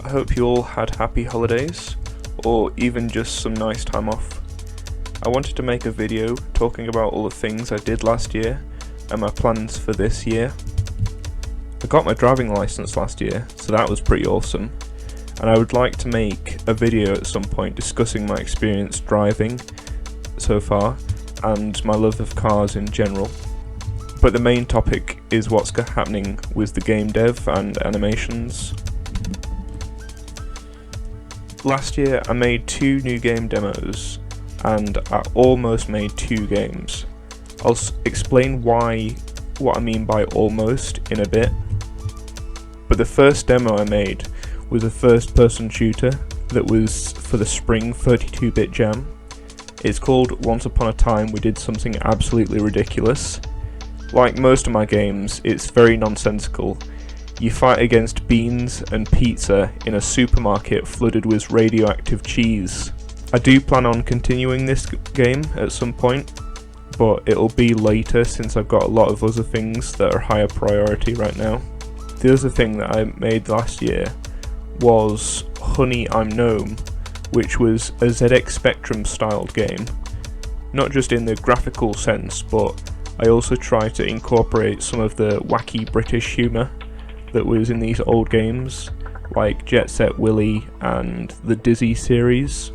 I hope you all had happy holidays, or even just some nice time off. I wanted to make a video talking about all the things I did last year and my plans for this year. I got my driving license last year, so that was pretty awesome, and I would like to make a video at some point discussing my experience driving so far and my love of cars in general. But the main topic is what's happening with the game dev and animations. Last year I made 2 new game demos and I almost made 2 games. I'll explain what I mean by almost in a bit. But the first demo I made was a first-person shooter that was for the spring 32-bit jam. It's called Once Upon a Time We Did Something Absolutely Ridiculous. Like most of my games, it's very nonsensical. You fight against beans and pizza in a supermarket flooded with radioactive cheese. I do plan on continuing this game at some point, but it'll be later since I've got a lot of other things that are higher priority right now. The other thing that I made last year was I'm Gnome, which was a ZX Spectrum styled game. Not just in the graphical sense, but I also tried to incorporate some of the wacky British humour that was in these old games, like Jet Set Willy and the Dizzy series.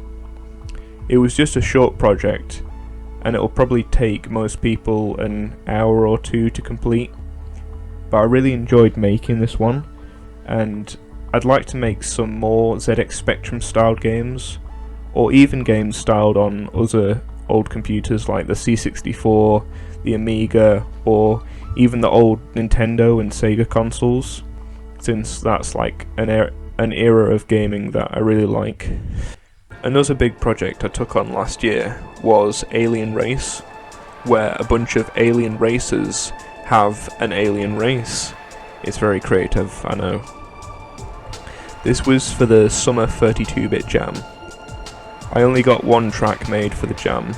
It was just a short project, and it'll probably take most people an hour or 2 to complete, but I really enjoyed making this one, and I'd like to make some more ZX Spectrum styled games, or even games styled on other old computers like the C64, the Amiga, or even the old Nintendo and Sega consoles, since that's like an era of gaming that I really like. Another big project I took on last year was Alien Race, where a bunch of alien races have an alien race. It's very creative, I know. This was for the summer 32-bit jam. I only got 1 track made for the jam,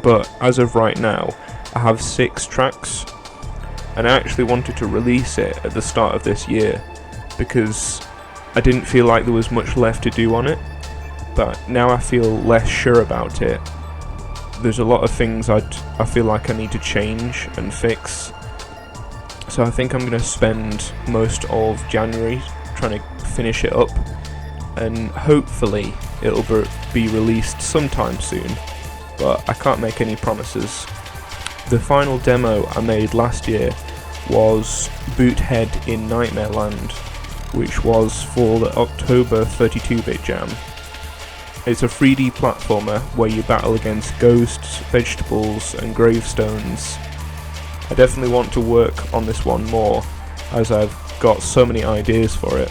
but as of right now I have 6 tracks, and I actually wanted to release it at the start of this year because I didn't feel like there was much left to do on it, but now I feel less sure about it. There's a lot of things I feel like I need to change and fix, so I think I'm going to spend most of January trying to finish it up, and hopefully it'll be released sometime soon, but I can't make any promises. The final demo I made last year was BootHead in Nightmare Land, which was for the October 32-bit jam. It's a 3D platformer where you battle against ghosts, vegetables and gravestones. I definitely want to work on this one more, as I've got so many ideas for it.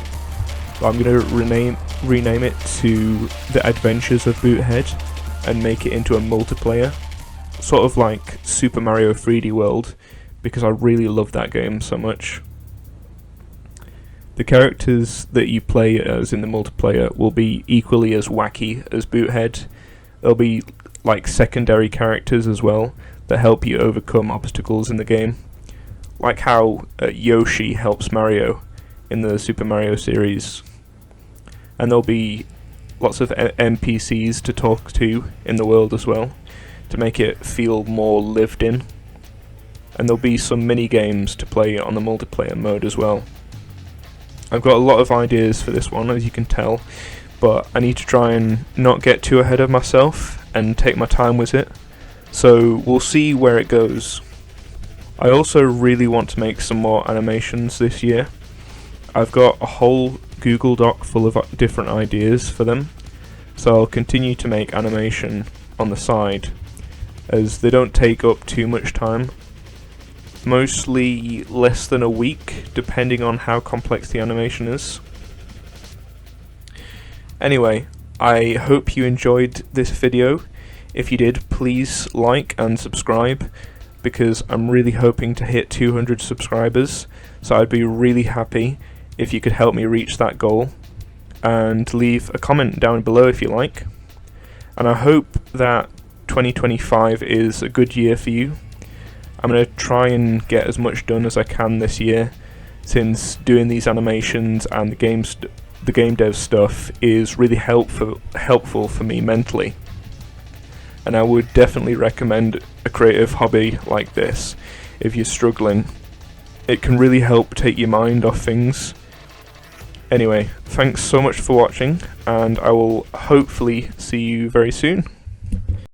But I'm going to rename it to The Adventures of BootHead and make it into a multiplayer, sort of like Super Mario 3D World, because I really love that game so much. The characters that you play as in the multiplayer will be equally as wacky as BootHead. There'll be like secondary characters as well that help you overcome obstacles in the game, like how Yoshi helps Mario in the Super Mario series. And there'll be lots of NPCs to talk to in the world as well, to make it feel more lived in. And there'll be some mini games to play on the multiplayer mode as well. I've got a lot of ideas for this one, as you can tell, but I need to try and not get too ahead of myself and take my time with it, so we'll see where it goes. I also really want to make some more animations this year. I've got a whole Google Doc full of different ideas for them, so I'll continue to make animation on the side, as they don't take up too much time. Mostly less than a week, depending on how complex the animation is. Anyway, I hope you enjoyed this video. If you did, please like and subscribe, because I'm really hoping to hit 200 subscribers, so I'd be really happy if you could help me reach that goal, and leave a comment down below if you like. And I hope that 2025 is a good year for you. I'm going to try and get as much done as I can this year, since doing these animations and the the game dev stuff is really helpful for me mentally. And I would definitely recommend a creative hobby like this if you're struggling. It can really help take your mind off things. Anyway, thanks so much for watching, and I will hopefully see you very soon.